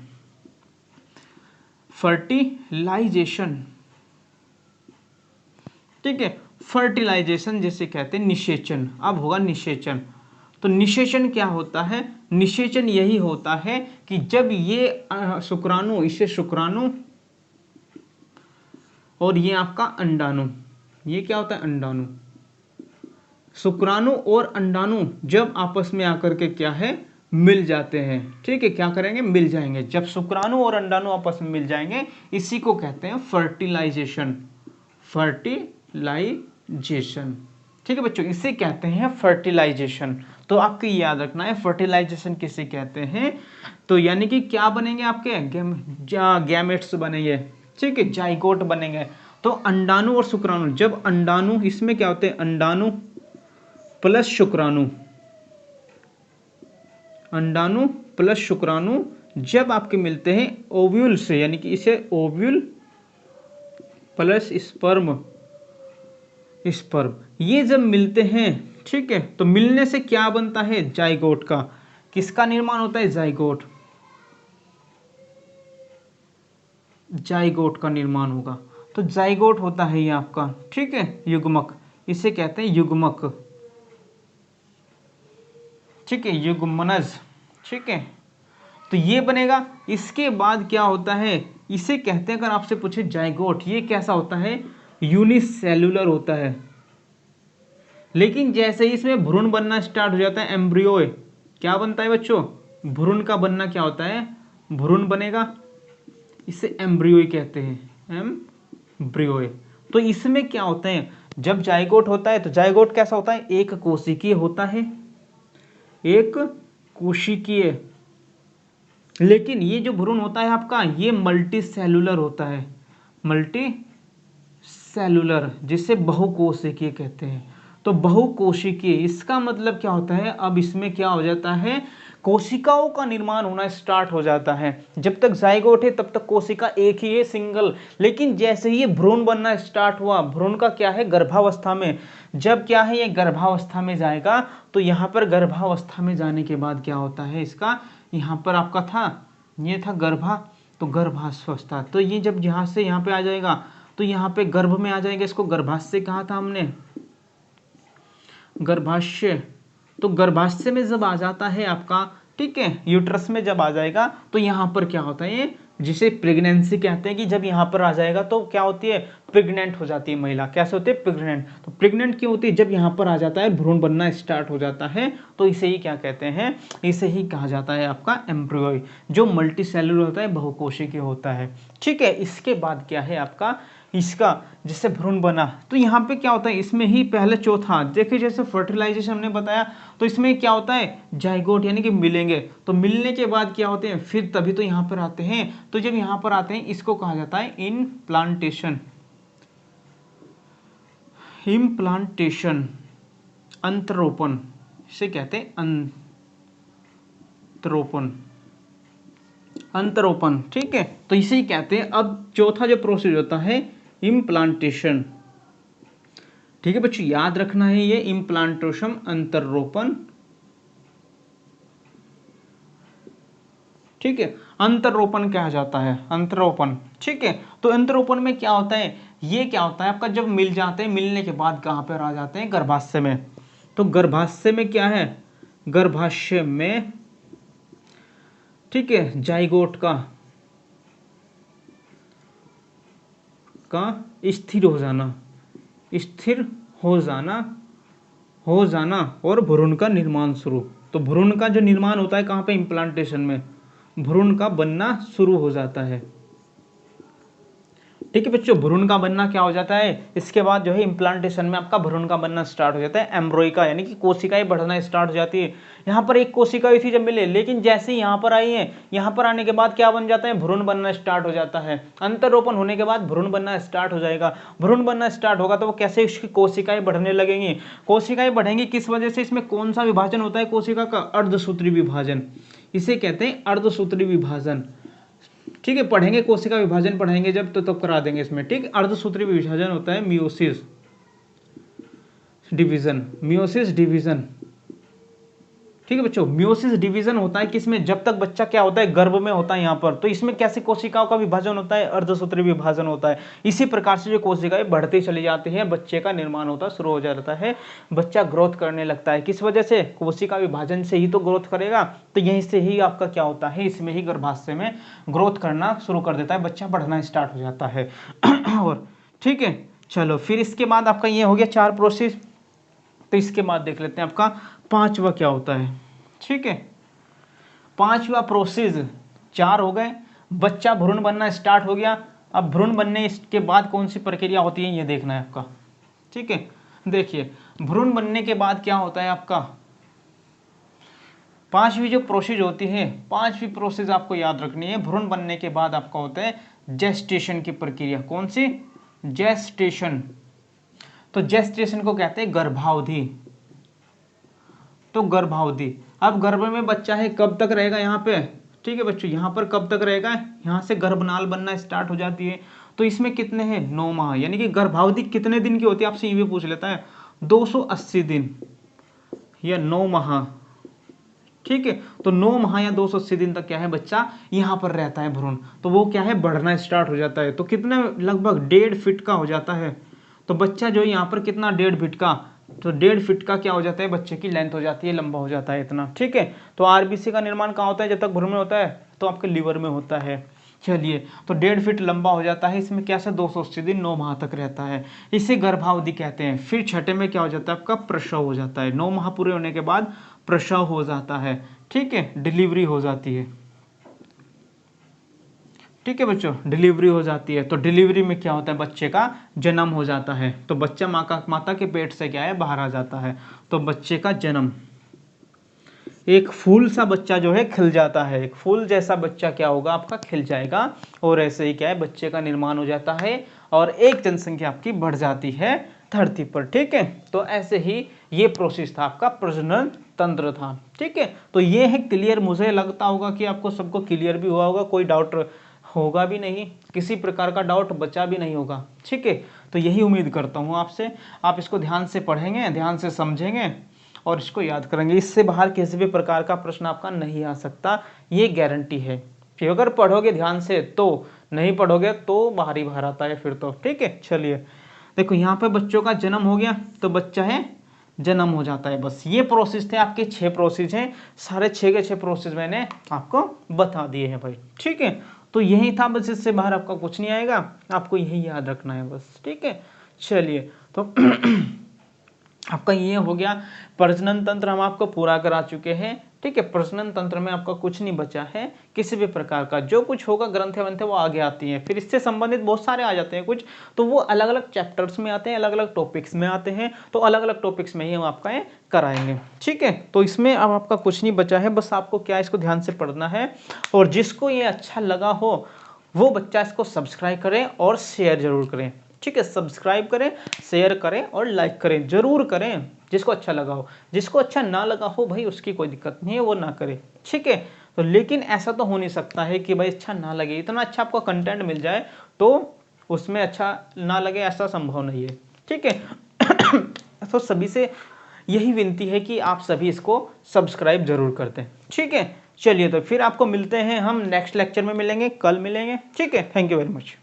[SPEAKER 1] फर्टिलाइजेशन, ठीक है, फर्टिलाइजेशन जिसे कहते हैं निषेचन। अब होगा निषेचन। तो निषेचन क्या होता है, निषेचन यही होता है कि जब ये शुक्राणु, इसे शुक्राणु और ये आपका अंडाणु, ये क्या होता है, अंडाणु, शुक्राणु और अंडाणु जब आपस में आकर के क्या है, मिल जाते हैं। ठीक है, क्या करेंगे, मिल जाएंगे। जब शुक्राणु और अंडाणु आपस में मिल जाएंगे, इसी को कहते हैं फर्टिलाइजेशन। फर्टिलाइजेशन, ठीक है बच्चों, इसे कहते हैं फर्टिलाइजेशन। तो आपको याद रखना है फर्टिलाइजेशन किसे कहते हैं। तो यानी कि क्या बनेंगे आपके, गैमेट्स बनेंगे। ठीक है, जाइगोट बनेंगे। तो अंडाणु और शुक्राणु, जब अंडाणु, इसमें क्या होते हैं, अंडाणु प्लस शुक्राणु, अंडाणु प्लस शुक्राणु जब आपके मिलते हैं ओव्यूल से, यानी कि इसे ओव्यूल प्लस स्पर्म, ये जब मिलते हैं, ठीक है, तो मिलने से क्या बनता है, जाइगोट का। किसका निर्माण होता है, जाइगोट, जाइगोट का निर्माण होगा। तो जाइगोट होता है ये आपका, ठीक है, युग्मक, इसे कहते हैं युग्मक। ठीक है, युग्मनज। ठीक है, तो ये बनेगा। इसके बाद क्या होता है, इसे कहते हैं, अगर आपसे पूछे जाइगोट, ये कैसा होता है, यूनिसेल्युलर होता है। लेकिन जैसे ही इसमें भ्रूण बनना स्टार्ट हो जाता है, एम्ब्रियो, क्या बनता है बच्चों, भ्रूण का बनना क्या होता है, भ्रूण बनेगा, इसे एम्ब्रियो कहते हैं, एम्ब्रियो। तो इसमें क्या होता है, जब जाइगोट होता है, तो जाइगोट कैसा होता है, एक कोशिकीय होता है, एक कोशिकीय। लेकिन ये जो भ्रूण होता है आपका, ये मल्टी सेलुलर होता है, मल्टी सेलुलर, जिसे बहुकोशिकीय कहते हैं। तो बहुकोशिकीय, इसका मतलब क्या होता है, अब इसमें क्या हो जाता है, कोशिकाओं का निर्माण होना स्टार्ट हो जाता है। जब तक जाइगोट है तब तक कोशिका एक ही है, सिंगल। लेकिन जैसे ही ये भ्रूण बनना स्टार्ट हुआ, भ्रूण का क्या है, गर्भावस्था में, जब क्या है, ये गर्भावस्था में जाएगा, तो यहाँ पर गर्भावस्था में जाने के बाद क्या होता है, इसका यहाँ पर आपका था, ये था गर्भा, तो गर्भावस्था। तो ये जब यहाँ से यहाँ पे आ जाएगा, तो यहाँ पे गर्भ में आ जाएगा, इसको गर्भाशय कहा था हमने, गर्भाशय, तो गर्भाशय में जब आ जाता है आपका, ठीक है, यूट्रस में जब आ जाएगा तो यहाँ पर क्या होता है, ये जिसे प्रेगनेंसी कहते हैं, कि जब यहाँ पर आ जाएगा तो क्या होती है, प्रेग्नेंट हो जाती है महिला। कैसे होती है, प्रेग्नेंट। तो प्रेग्नेंट क्यों होती है, जब यहाँ पर आ जाता है भ्रूण बनना स्टार्ट हो जाता है, तो इसे ही क्या कहते हैं, इसे ही कहा जाता है आपका एम्ब्रियो, जो मल्टी सेलुलर होता है, बहुकोशिकीय होता है। ठीक है, इसके बाद क्या है आपका, इसका जैसे भ्रूण बना, तो यहाँ पे क्या होता है, इसमें ही पहले चौथा, देखिए जैसे फर्टिलाइजेशन हमने बताया, तो इसमें क्या होता है, जाइगोट यानी कि मिलेंगे, तो मिलने के बाद क्या होते हैं, फिर तभी तो यहाँ पर आते हैं। तो जब यहाँ पर आते हैं इसको कहा जाता है इम्प्लांटेशन, इम्प्लांटेशन, अंतरोपण, इसे कहते हैं अंतरोपण, अंतरोपण। ठीक है, तो इसे ही कहते हैं। अब चौथा जो प्रोसेस होता है इम्प्लांटेशन। ठीक है बच्चों, याद रखना है ये इम्प्लांटेशन, अंतरोपण। ठीक है, अंतरोपण कहा जाता है, अंतरोपण। ठीक है, तो अंतरोपण में क्या होता है, ये क्या होता है आपका, जब मिल जाते हैं, मिलने के बाद कहां पर आ जाते हैं, गर्भाशय में। तो गर्भाशय में क्या है, गर्भाशय में, ठीक है, जाइगोट का स्थिर हो जाना, स्थिर हो जाना, हो जाना, और भ्रूण का निर्माण शुरू। तो भ्रूण का जो निर्माण होता है कहां पे, इम्प्लांटेशन में, भ्रूण का बनना शुरू हो जाता है। ठीक है बच्चों, भ्रूण का बनना क्या हो जाता है, इसके बाद जो है इम्प्लांटेशन में आपका भ्रूण का बनना स्टार्ट हो जाता है, एम्ब्रोइका यानी कि कोशिकाएं बढ़ना स्टार्ट हो जाती है। यहाँ पर एक कोशिका हुई थी जब मिले, लेकिन जैसे ही यहाँ पर आई है, यहाँ पर आने के बाद क्या बन जाता है, भ्रूण बनना स्टार्ट हो जाता है। अंतरोपण होने के बाद भ्रूण बनना स्टार्ट हो जाएगा। भ्रूण बनना स्टार्ट होगा तो वो कैसे, उसकी कोशिकाएं बढ़ने लगेंगी। कोशिकाएं बढ़ेंगी किस वजह से, इसमें कौन सा विभाजन होता है कोशिका का, अर्धसूत्री विभाजन, इसे कहते हैं अर्धसूत्री विभाजन। ठीक है, पढ़ेंगे कोशिका विभाजन पढ़ेंगे जब, तो तब करा देंगे इसमें। ठीक, अर्धसूत्री विभाजन होता है मियोसिस डिवीजन, मियोसिस डिवीजन। ठीक है बच्चों, मियोसिस डिवीजन होता है किसमें, जब तक बच्चा क्या होता है, गर्भ में होता है यहाँ पर। तो इसमें कैसे कोशिकाओं का विभाजन होता है, अर्धसूत्री विभाजन होता है। इसी प्रकार से जो कोशिकाएं बढ़ती चली जाती हैं, बच्चे का निर्माण होता शुरू हो जाता है, बच्चा ग्रोथ करने लगता है। किस वजह से, कोशिका विभाजन से ही तो ग्रोथ करेगा। तो यहीं से ही आपका क्या होता है, इसमें ही गर्भाशय में ग्रोथ करना शुरू कर देता है, बच्चा बढ़ना स्टार्ट हो जाता है। और ठीक है, चलो फिर इसके बाद आपका ये हो गया 4 प्रोसेस। तो इसके बाद देख लेते हैं आपका 5वां क्या होता है। ठीक है, 5वां प्रोसेस, 4 हो गए, बच्चा भ्रूण बनना स्टार्ट हो गया। अब भ्रूण बनने के बाद कौन सी प्रक्रिया होती है ये देखना है आपका। ठीक है, देखिए भ्रूण बनने के बाद क्या होता है आपका, 5वीं जो प्रोसेस होती है, 5वीं प्रोसेस आपको याद रखनी है। भ्रूण बनने के बाद आपका होता है जेस्टेशन की प्रक्रिया। कौन सी, जेस्टेशन। तो जेस्टेशन को कहते हैं गर्भावधि। तो गर्भावधि, अब गर्भ में बच्चा है, कब तक रहेगा यहाँ पे। ठीक है बच्चों, यहाँ पर कब तक रहेगा, यहाँ से गर्भनाल बनना स्टार्ट हो जाती है। तो इसमें कितने हैं, 9 माह, यानी कि गर्भावधि कितने दिन की होती है, आपसे ये भी पूछ लेता है, 280 दिन या 9 माह। ठीक है, तो 9 माह या 280 दिन तक क्या है, बच्चा यहाँ पर रहता है भ्रूण। तो वो क्या है, बढ़ना स्टार्ट हो जाता है। तो कितने, लगभग 1.5 फीट का हो जाता है। तो बच्चा जो यहाँ पर कितना, 1.5 फीट का, तो 1.5 फीट का क्या हो जाता है, बच्चे की लेंथ हो जाती है, लंबा हो जाता है इतना। ठीक है, तो आरबीसी का निर्माण कहाँ होता है, जब तक भ्रूण में होता है, तो आपके लीवर में होता है। चलिए, तो 1.5 फीट लंबा हो जाता है, इसमें कैसे 280 दिन 9 माह तक रहता है, इसे गर्भावधि कहते हैं। फिर छठे में क्या हो जाता है आपका, प्रसव हो जाता है। 9 माह पूरे होने के बाद प्रसव हो जाता है। ठीक है, डिलीवरी हो जाती है। ठीक है बच्चों, डिलीवरी हो जाती है। तो डिलीवरी में क्या होता है, बच्चे का जन्म हो जाता है। तो बच्चा माता के पेट से क्या है, बाहर आ जाता है। तो बच्चे का जन्म, एक फूल सा बच्चा जो है खिल जाता है, एक फूल जैसा बच्चा क्या होगा आपका, खिल जाएगा। और ऐसे ही क्या है, बच्चे का निर्माण हो जाता है और एक जनसंख्या आपकी बढ़ जाती है धरती पर। ठीक है, तो ऐसे ही ये प्रोसेस था आपका, प्रजनन तंत्र था। ठीक है, तो ये है क्लियर। मुझे लगता होगा कि आपको सबको क्लियर भी हुआ होगा, कोई डाउट होगा भी नहीं, किसी प्रकार का डाउट बचा भी नहीं होगा। ठीक है, तो यही उम्मीद करता हूँ आपसे। आप इसको ध्यान से पढ़ेंगे, ध्यान से समझेंगे और इसको याद करेंगे। इससे बाहर किसी भी प्रकार का प्रश्न आपका नहीं आ सकता, ये गारंटी है कि अगर पढ़ोगे ध्यान से तो, नहीं पढ़ोगे तो बाहर ही बाहर आता है फिर तो। ठीक है, चलिए देखो यहाँ पे बच्चों का जन्म हो गया। तो बच्चा है जन्म हो जाता है। बस ये प्रोसेस थे आपके 6 प्रोसेस हैं, सारे 6 के 6 प्रोसेस मैंने आपको बता दिए हैं भाई, ठीक है। तो यही था बस, इससे बाहर आपका कुछ नहीं आएगा, आपको यही याद रखना है बस, ठीक है। चलिए तो आपका ये हो गया प्रजनन तंत्र, हम आपको पूरा करा चुके हैं, ठीक है। प्रजनन तंत्र में आपका कुछ नहीं बचा है किसी भी प्रकार का, जो कुछ होगा ग्रंथें वंथें वो आगे आती हैं, फिर इससे संबंधित बहुत सारे आ जाते हैं कुछ, तो वो अलग अलग चैप्टर्स में आते हैं, अलग अलग टॉपिक्स में आते हैं, तो अलग अलग टॉपिक्स में ही हम आपका ये कराएंगे, ठीक है। तो इसमें अब आपका कुछ नहीं बचा है, बस आपको क्या इसको ध्यान से पढ़ना है, और जिसको ये अच्छा लगा हो वो बच्चा इसको सब्सक्राइब करें और शेयर जरूर करें, ठीक है। सब्सक्राइब करें, शेयर करें और लाइक करें, जरूर करें जिसको अच्छा लगा हो। जिसको अच्छा ना लगा हो भाई उसकी कोई दिक्कत नहीं है, वो ना करे, ठीक है। तो लेकिन ऐसा तो हो नहीं सकता है कि भाई अच्छा ना लगे, इतना अच्छा आपको कंटेंट मिल जाए तो उसमें अच्छा ना लगे, ऐसा संभव नहीं है, ठीक है। तो सभी से यही विनती है कि आप सभी इसको सब्सक्राइब जरूर करते हैं, ठीक है। चलिए तो फिर आपको मिलते हैं, हम नेक्स्ट लेक्चर में मिलेंगे, कल मिलेंगे, ठीक है। Thank you very much.